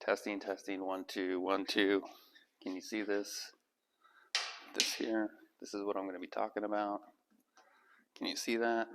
Testing, testing, 1, 2, 1, 2. Can you see this? This here. This is what I'm going to be talking about. Can you see that?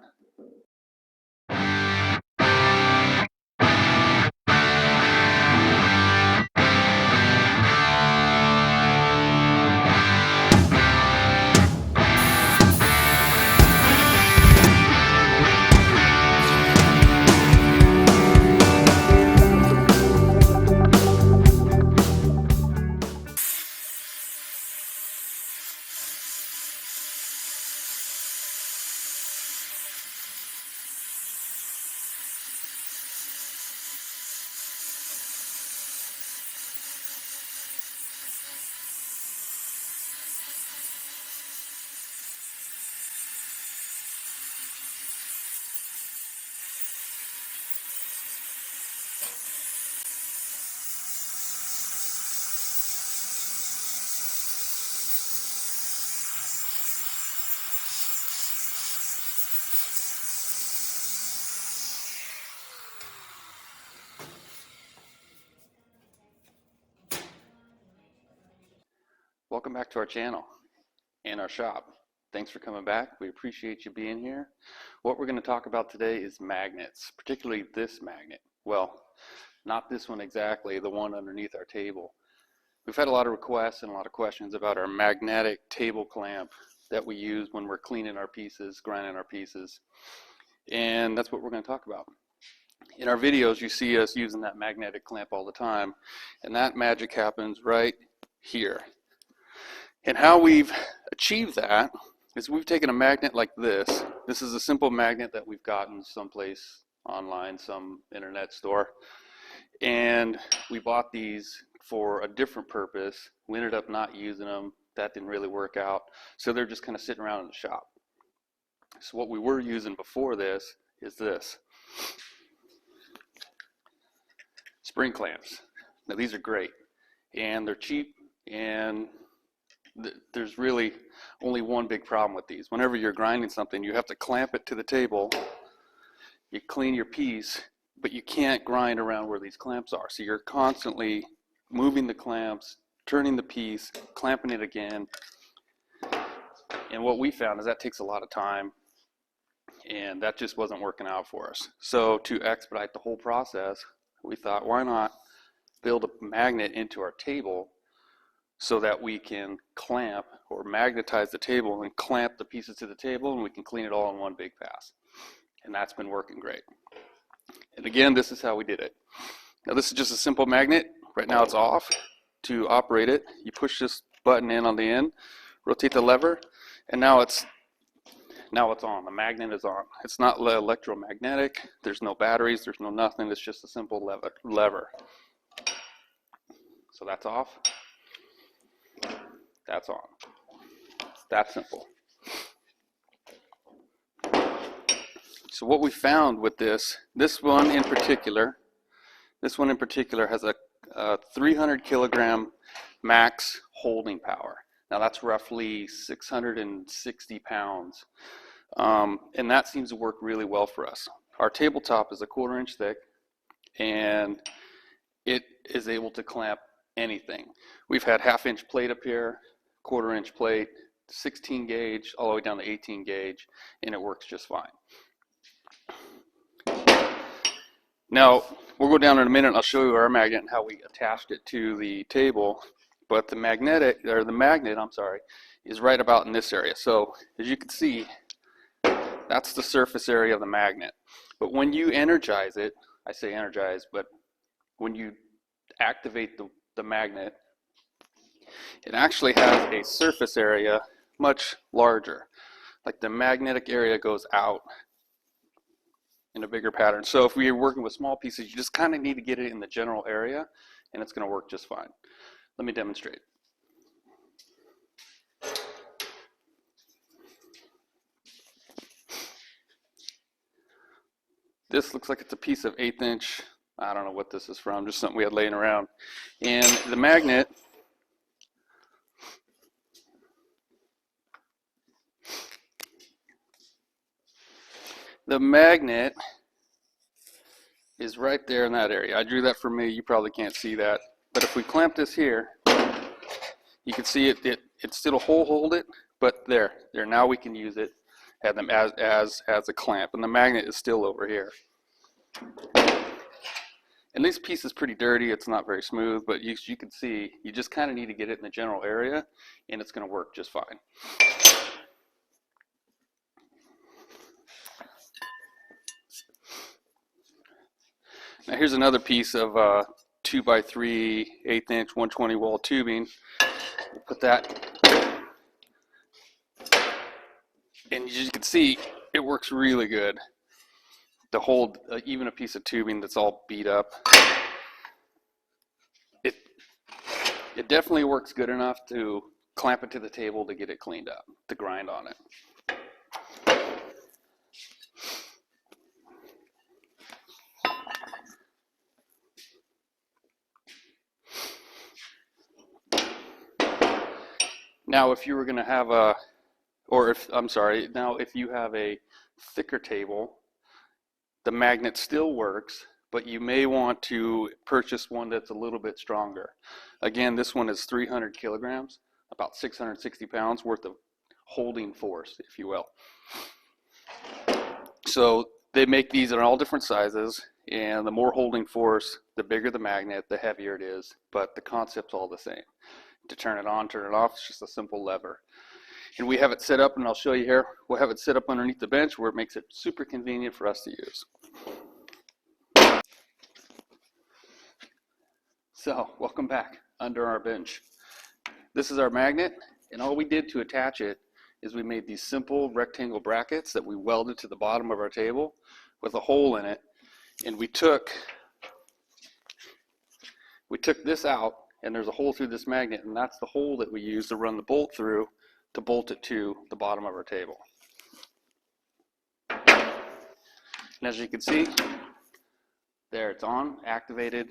Welcome back to our channel and our shop. Thanks for coming back. We appreciate you being here. What we're going to talk about today is magnets, particularly this magnet. Well, not this one exactly, the one underneath our table. We've had a lot of requests and a lot of questions about our magnetic table clamp that we use when we're cleaning our pieces, grinding our pieces. And that's what we're going to talk about. In our videos, you see us using that magnetic clamp all the time, and that magic happens right here. And how we've achieved that is we've taken a magnet like this. This is a simple magnet that we've gotten someplace online, some internet store. And we bought these for a different purpose. We ended up not using them. That didn't really work out. So they're just kind of sitting around in the shop. So what we were using before this is this. Spring clamps. Now these are great. And they're cheap, and there's really only one big problem with these. Whenever you're grinding something, you have to clamp it to the table. You clean your piece, but you can't grind around where these clamps are. So you're constantly moving the clamps, turning the piece, clamping it again. And what we found is that takes a lot of time, and that just wasn't working out for us. So to expedite the whole process, we thought, why not build a magnet into our table so that we can clamp or magnetize the table and clamp the pieces to the table, and we can clean it all in one big pass. And that's been working great. And again, this is how we did it. Now this is just a simple magnet. Right now it's off. To operate it, you push this button in on the end, rotate the lever, and now it's on. The magnet is on. It's not electromagnetic. There's no batteries. There's no nothing. It's just a simple lever. So that's off. That's on. It's that simple. So what we found with this one in particular has a 300 kilogram max holding power. Now that's roughly 660 pounds. And that seems to work really well for us. Our tabletop is a 1/4 inch thick, and it is able to clamp anything. We've had 1/2 inch plate up here, 1/4 inch plate, 16 gauge, all the way down to 18 gauge, and it works just fine. Now, we'll go down in a minute and I'll show you our magnet and how we attached it to the table. But the magnet, is right about in this area. So, as you can see, that's the surface area of the magnet. But when you energize it, I say energize, but when you activate the magnet, it actually has a surface area much larger. Like the magnetic area goes out in a bigger pattern. So if we are working with small pieces, you just kind of need to get it in the general area, and it's going to work just fine. Let me demonstrate. This looks like it's a piece of 1/8 inch. I don't know what this is from, just something we had laying around. And the magnet, is right there in that area. I drew that for me. You probably can't see that. But if we clamp this here, you can see it still hold it, but there. Now we can use it as a clamp, and the magnet is still over here. And this piece is pretty dirty. It's not very smooth, but you can see you just kind of need to get it in the general area, and it's going to work just fine. Now here's another piece of 2x3 1/8 inch 120 wall tubing. We'll put that, and as you can see, it works really good to hold even a piece of tubing that's all beat up. It definitely works good enough to clamp it to the table to get it cleaned up, to grind on it. Now if you were going to have if you have a thicker table, the magnet still works, but you may want to purchase one that's a little bit stronger. Again, this one is 300 kilograms, about 660 pounds worth of holding force, if you will. So they make these in all different sizes, and the more holding force, the bigger the magnet, the heavier it is, but the concept's all the same. To turn it on, turn it off, it's just a simple lever. And we have it set up, and I'll show you here, we'll have it set up underneath the bench where it makes it super convenient for us to use. So, welcome back under our bench. This is our magnet, and all we did to attach it is we made these simple rectangle brackets that we welded to the bottom of our table with a hole in it, and we took this out, and there's a hole through this magnet, and that's the hole that we use to run the bolt through to bolt it to the bottom of our table. And as you can see, there it's on, activated,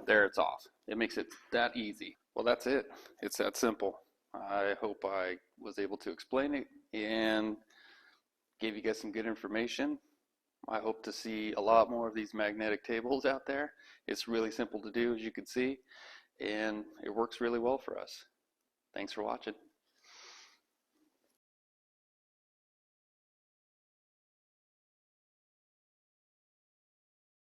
there it's off. It makes it that easy. Well, that's it. It's that simple. I hope I was able to explain it and gave you guys some good information. I hope to see a lot more of these magnetic tables out there. It's really simple to do, as you can see, and it works really well for us. Thanks for watching.